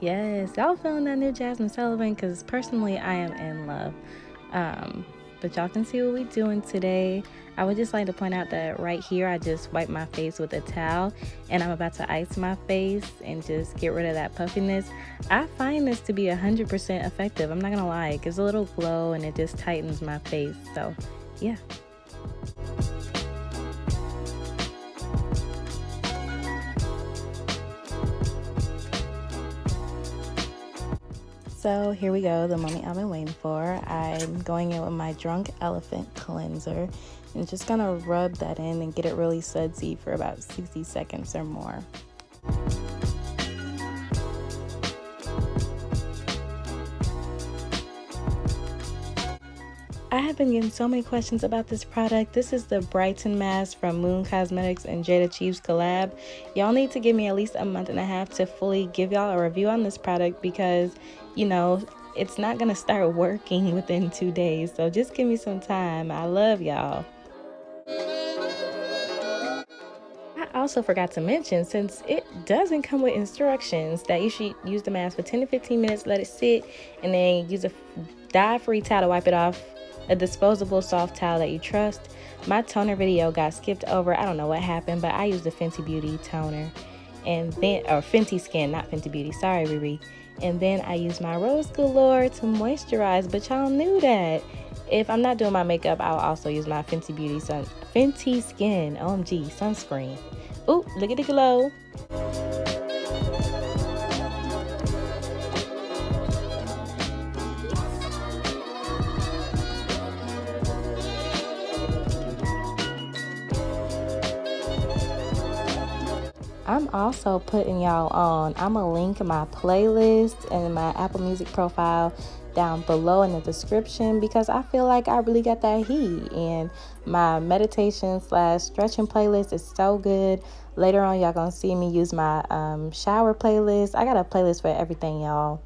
Yes, y'all feeling that new Jasmine Sullivan? Because personally, I am in love. But y'all can see what we doing today. I would just like to point out that right here, I just wiped my face with a towel, and I'm about to ice my face and just get rid of that puffiness. I find this to be 100% effective. I'm not gonna lie, it gives a little glow and it just tightens my face. So, yeah. So here we go, the moment I've been waiting for. I'm going in with my Drunk Elephant cleanser and just gonna rub that in and get it really sudsy for about 60 seconds or more. I have been getting so many questions about this product. This is the Brighton Mask from Moon Cosmetics and Jada Chief's collab. Y'all need to give me at least a month and a half to fully give y'all a review on this product because, you know, it's not gonna start working within 2 days. So just give me some time. I love y'all. I also forgot to mention, since it doesn't come with instructions, that you should use the mask for 10 to 15 minutes, let it sit, and then use a dye-free towel to wipe it off, a disposable soft towel that you trust. My toner video got skipped over. I don't know what happened, but I used the Fenty Beauty toner, and then, or Fenty Skin, not Fenty Beauty, sorry Riri. And then I used my Rose Galore to moisturize, but y'all knew that. If I'm not doing my makeup, I'll also use my Fenty Skin, OMG, sunscreen. Ooh, look at the glow. I'm also putting y'all on. I'm going to link my playlist and my Apple Music profile down below in the description because I feel like I really got that heat. And my meditation slash stretching playlist is so good. Later on, y'all going to see me use my shower playlist. I got a playlist for everything, y'all.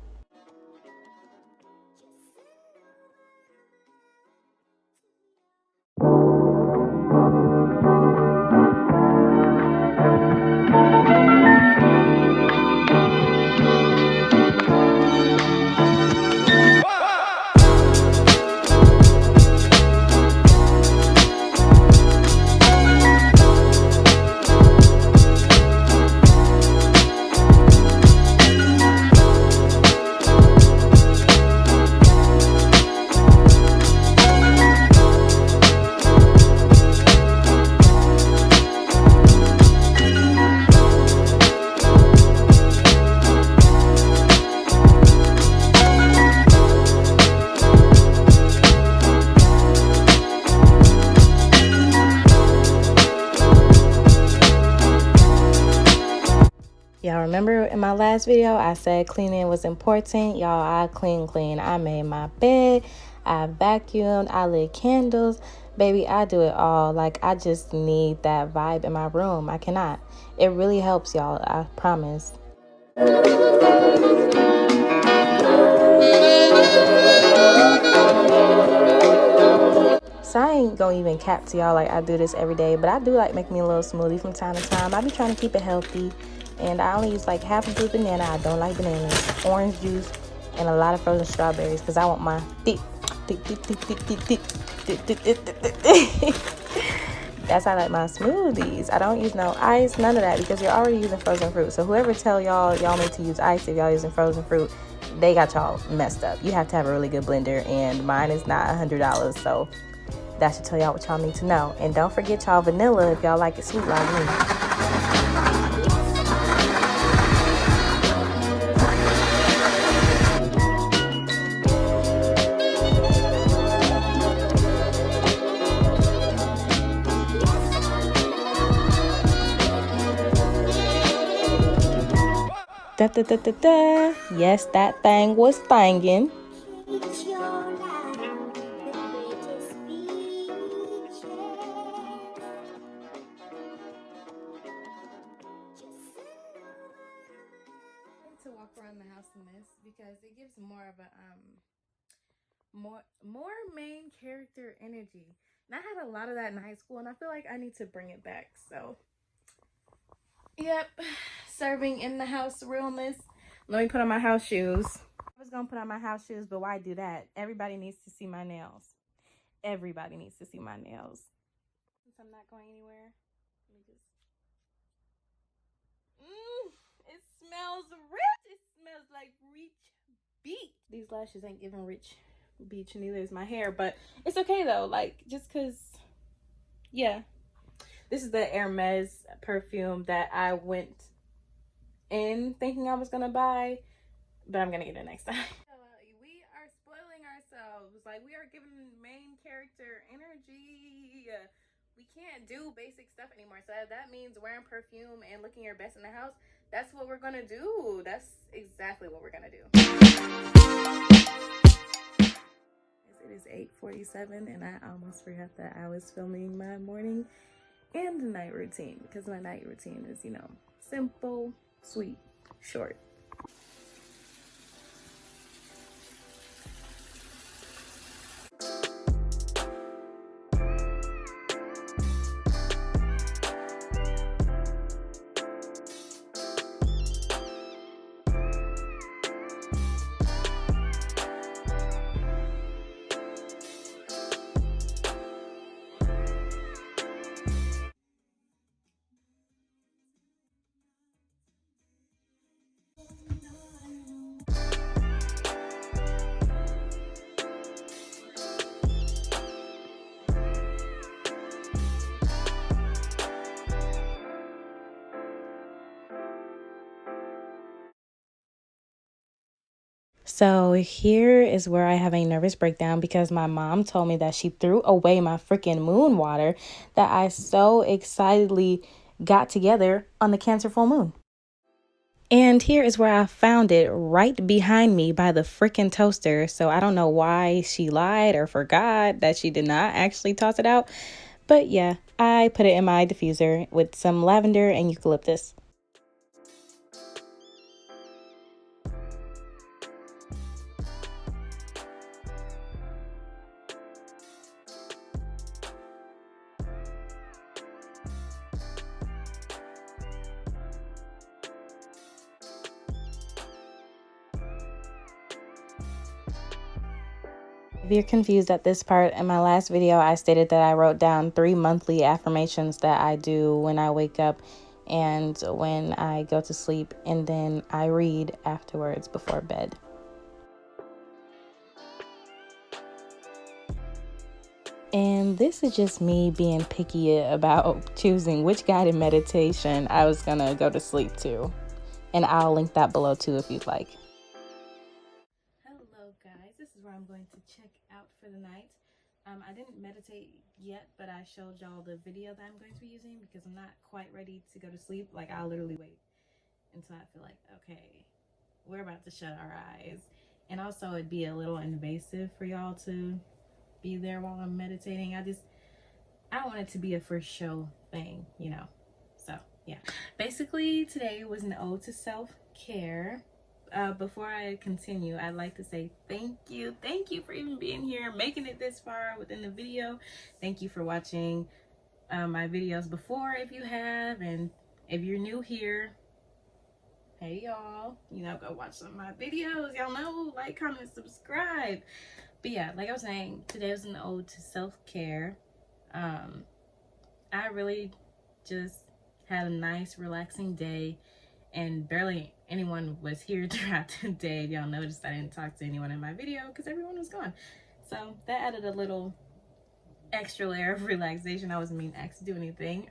Y'all remember in my last video, I said cleaning was important. Y'all, I clean. I made my bed, I vacuumed, I lit candles. Baby, I do it all. Like, I just need that vibe in my room. I cannot. It really helps, y'all. I promise. So I ain't gonna even cap to y'all like I do this every day, but I do like make me a little smoothie from time to time. I be trying to keep it healthy, and I only use like half a blue banana. I don't like bananas, orange juice, and a lot of frozen strawberries because I want my thick. That's how I like my smoothies. I don't use no ice, none of that, because you're already using frozen fruit. So whoever tell y'all need to use ice if y'all using frozen fruit, they got y'all messed up. You have to have a really good blender, and mine is not $100, so that should tell y'all what y'all need to know. And don't forget y'all vanilla if y'all like it sweet like me. Da, da, da, da, da. Yes, that thing was thangin'. To walk around the house in this because it gives more of a more main character energy. And I had a lot of that in high school, and I feel like I need to bring it back. So, yep, serving in the house realness. Let me put on my house shoes. I was gonna put on my house shoes, but why do that? Everybody needs to see my nails. Everybody needs to see my nails. Since I'm not going anywhere, let me just. It smells rich. It smells like rich beach. These lashes ain't giving rich beach, neither is my hair, but it's okay though. Like, just cause, yeah. This is the Hermes perfume that I went in thinking I was gonna buy, but I'm gonna get it next time. We are spoiling ourselves. Like, we are giving main character energy. We can't do basic stuff anymore. So that means wearing perfume and looking your best in the house. That's what we're gonna do. That's exactly what we're gonna do. It is 8:47 and I almost forgot that I was filming my morning and night routine, because my night routine is, you know, simple, sweet, short. So here is where I have a nervous breakdown, because my mom told me that she threw away my freaking moon water that I so excitedly got together on the Cancer full moon. And here is where I found it, right behind me by the freaking toaster. So I don't know why she lied or forgot that she did not actually toss it out. But yeah, I put it in my diffuser with some lavender and eucalyptus. If you're confused at this part, in my last video, I stated that I wrote down 3 monthly affirmations that I do when I wake up and when I go to sleep, and then I read afterwards before bed. And this is just me being picky about choosing which guided meditation I was gonna go to sleep to. And I'll link that below too if you'd like. Hello guys, this is where I'm going to check out for the night. I didn't meditate yet, but I showed y'all the video that I'm going to be using because I'm not quite ready to go to sleep. Like, I'll literally wait until I feel like, okay, we're about to shut our eyes. And also, it'd be a little invasive for y'all to be there while I'm meditating. I don't want it to be a first show thing, you know. So yeah, basically today was an ode to self-care. Before I continue, I'd like to say thank you for even being here, making it this far within the video. Thank you for watching my videos before, if you have, and if you're new here, hey y'all, you know, go watch some of my videos. Y'all know, like, comment, subscribe. But yeah, like I was saying, today was an ode to self-care. I really just had a nice, relaxing day, and barely anyone was here throughout the day. Y'all noticed I didn't talk to anyone in my video because everyone was gone. So that added a little extra layer of relaxation. I wasn't being asked to do anything.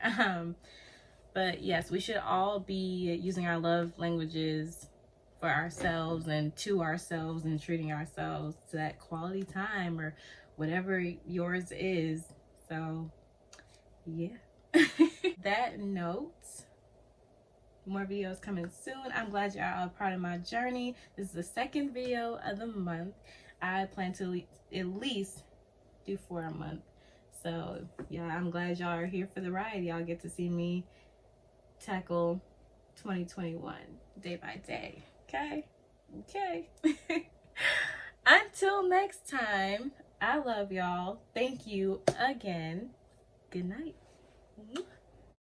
But yes, we should all be using our love languages for ourselves and to ourselves, and treating ourselves to that quality time or whatever yours is. So yeah. That note, more videos coming soon. I'm glad y'all are a part of my journey. This is the second video of the month. I plan to at least do 4 a month. So yeah, I'm glad y'all are here for the ride. Y'all get to see me tackle 2021 day by day. Okay? Until next time, I love y'all. Thank you again. Good night.